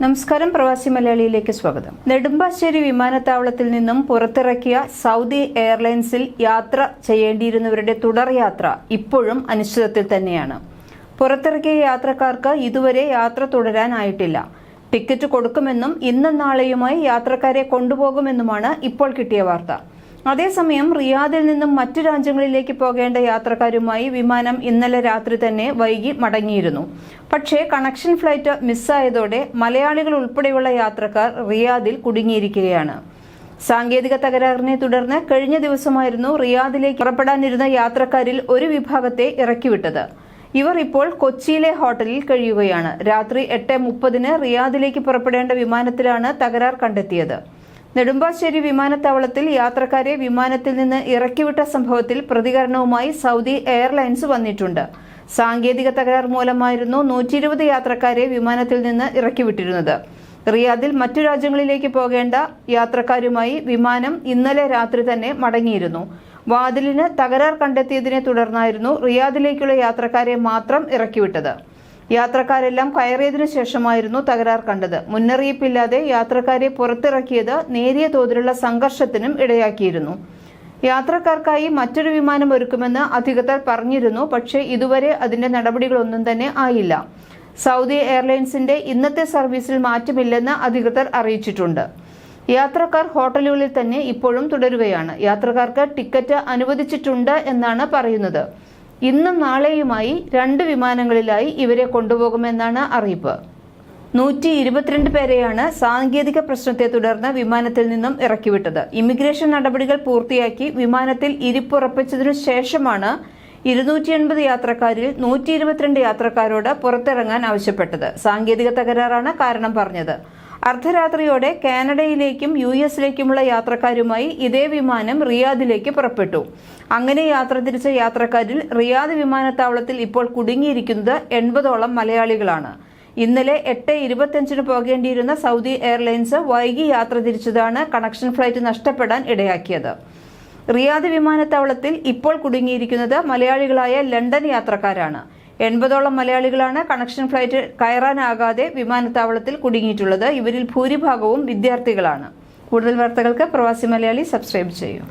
നമസ്കാരം, പ്രവാസി മലയാളിയിലേക്ക് സ്വാഗതം. നെടുമ്പാശ്ശേരി വിമാനത്താവളത്തിൽ നിന്നും പുറത്തിറക്കിയ സൗദി എയർലൈൻസിൽ യാത്ര ചെയ്യേണ്ടിയിരുന്നവരുടെ തുടർ യാത്ര ഇപ്പോഴും അനിശ്ചിതത്വത്തിൽ തന്നെയാണ്. പുറത്തിറക്കിയ യാത്രക്കാർക്ക് ഇതുവരെ യാത്ര തുടരാനായിട്ടില്ല. ടിക്കറ്റ് കൊടുക്കുമെന്നും ഇന്നും നാളെയുമായി യാത്രക്കാരെ കൊണ്ടുപോകുമെന്നുമാണ് ഇപ്പോൾ കിട്ടിയ വാർത്ത. അതേസമയം റിയാദിൽ നിന്നും മറ്റു രാജ്യങ്ങളിലേക്ക് പോകേണ്ട യാത്രക്കാരുമായി വിമാനം ഇന്നലെ രാത്രി തന്നെ വൈകി മടങ്ങിയിരുന്നു. പക്ഷേ കണക്ഷൻ ഫ്ലൈറ്റ് മിസ്സായതോടെ മലയാളികൾ ഉൾപ്പെടെയുള്ള യാത്രക്കാർ റിയാദിൽ കുടുങ്ങിയിരിക്കുകയാണ്. സാങ്കേതിക തകരാറിനെ തുടർന്ന് കഴിഞ്ഞ ദിവസമായിരുന്നു റിയാദിലേക്ക് പുറപ്പെടാനിരുന്ന യാത്രക്കാരിൽ ഒരു വിഭാഗത്തെ ഇറക്കിവിട്ടത്. ഇവർ ഇപ്പോൾ കൊച്ചിയിലെ ഹോട്ടലിൽ കഴിയുകയാണ്. രാത്രി 8:30 റിയാദിലേക്ക് പുറപ്പെടേണ്ട വിമാനത്തിലാണ് തകരാർ കണ്ടെത്തിയത്. നെടുമ്പാശ്ശേരി വിമാനത്താവളത്തിൽ യാത്രക്കാരെ വിമാനത്തിൽ നിന്ന് ഇറക്കിവിട്ട സംഭവത്തിൽ പ്രതികരണവുമായി സൗദി എയർലൈൻസ് വന്നിട്ടുണ്ട്. സാങ്കേതിക തകരാർ മൂലമായിരുന്നു 120 യാത്രക്കാരെ വിമാനത്തിൽ നിന്ന് ഇറക്കിവിട്ടിരുന്നത്. റിയാദിൽ മറ്റു രാജ്യങ്ങളിലേക്ക് പോകേണ്ട യാത്രക്കാരുമായി വിമാനം ഇന്നലെ രാത്രി തന്നെ മടങ്ങിയിരുന്നു. വാതിലിന് തകരാർ കണ്ടെത്തിയതിനെ തുടർന്നായിരുന്നു റിയാദിലേക്കുള്ള യാത്രക്കാരെ മാത്രം ഇറക്കിവിട്ടത്. യാത്രക്കാരെല്ലാം കയറിയതിനു ശേഷമായിരുന്നു തകരാർ കണ്ടത്. മുന്നറിയിപ്പില്ലാതെ യാത്രക്കാരെ പുറത്തിറക്കിയത് നേരിയ തോതിലുള്ള സംഘർഷത്തിനും ഇടയാക്കിയിരുന്നു. യാത്രക്കാർക്കായി മറ്റൊരു വിമാനം ഒരുക്കുമെന്ന് അധികൃതർ പറഞ്ഞിരുന്നു. പക്ഷേ ഇതുവരെ അതിന്റെ നടപടികളൊന്നും തന്നെ ആയില്ല. സൗദി എയർലൈൻസിന്റെ ഇന്നത്തെ സർവീസിൽ മാറ്റമില്ലെന്ന് അധികൃതർ അറിയിച്ചിട്ടുണ്ട്. യാത്രക്കാർ ഹോട്ടലുകളിൽ തന്നെ ഇപ്പോഴും തുടരുകയാണ്. യാത്രക്കാർക്ക് ടിക്കറ്റ് അനുവദിച്ചിട്ടുണ്ട് എന്നാണ് പറയുന്നത്. ഇന്നും നാളെയുമായി 2 വിമാനങ്ങളിലായി ഇവരെ കൊണ്ടുപോകുമെന്നാണ് അറിയിപ്പ്. 122 പേരെയാണ് സാങ്കേതിക പ്രശ്നത്തെ തുടർന്ന് വിമാനത്തിൽ നിന്നും ഇറക്കിവിട്ടത്. ഇമിഗ്രേഷൻ നടപടികൾ പൂർത്തിയാക്കി വിമാനത്തിൽ ഇരിപ്പുറപ്പിച്ചതിനു ശേഷമാണ് 280 യാത്രക്കാരിൽ 122 യാത്രക്കാരോട് പുറത്തിറങ്ങാൻ ആവശ്യപ്പെട്ടത്. സാങ്കേതിക തകരാറാണ് കാരണം പറഞ്ഞത്. അർദ്ധരാത്രിയോടെ കാനഡയിലേക്കും US-ലേക്കുമുള്ള യാത്രക്കാരുമായി ഇതേ വിമാനം റിയാദിലേക്ക് പുറപ്പെട്ടു. അങ്ങനെ യാത്ര തിരിച്ച യാത്രക്കാരിൽ റിയാദ് വിമാനത്താവളത്തിൽ ഇപ്പോൾ കുടുങ്ങിയിരിക്കുന്നത് 80ഓളം മലയാളികളാണ്. ഇന്നലെ 8:25 പോകേണ്ടിയിരുന്ന സൗദി എയർലൈൻസ് വൈകി യാത്ര തിരിച്ചതാണ് കണക്ഷൻ ഫ്ലൈറ്റ് നഷ്ടപ്പെടാൻ ഇടയാക്കിയത്. റിയാദ് വിമാനത്താവളത്തിൽ ഇപ്പോൾ കുടുങ്ങിയിരിക്കുന്നത് മലയാളികളായ ലണ്ടൻ യാത്രക്കാരാണ്. 80ഓളം മലയാളികളാണ് കണക്ഷൻ ഫ്ലൈറ്റ് കയറാനാകാതെ വിമാനത്താവളത്തിൽ കുടുങ്ങിയിട്ടുള്ളത്. ഇവരിൽ ഭൂരിഭാഗവും വിദ്യാർത്ഥികളാണ്. കൂടുതൽ വാർത്തകൾക്ക് പ്രവാസി മലയാളി സബ്സ്ക്രൈബ് ചെയ്യൂ.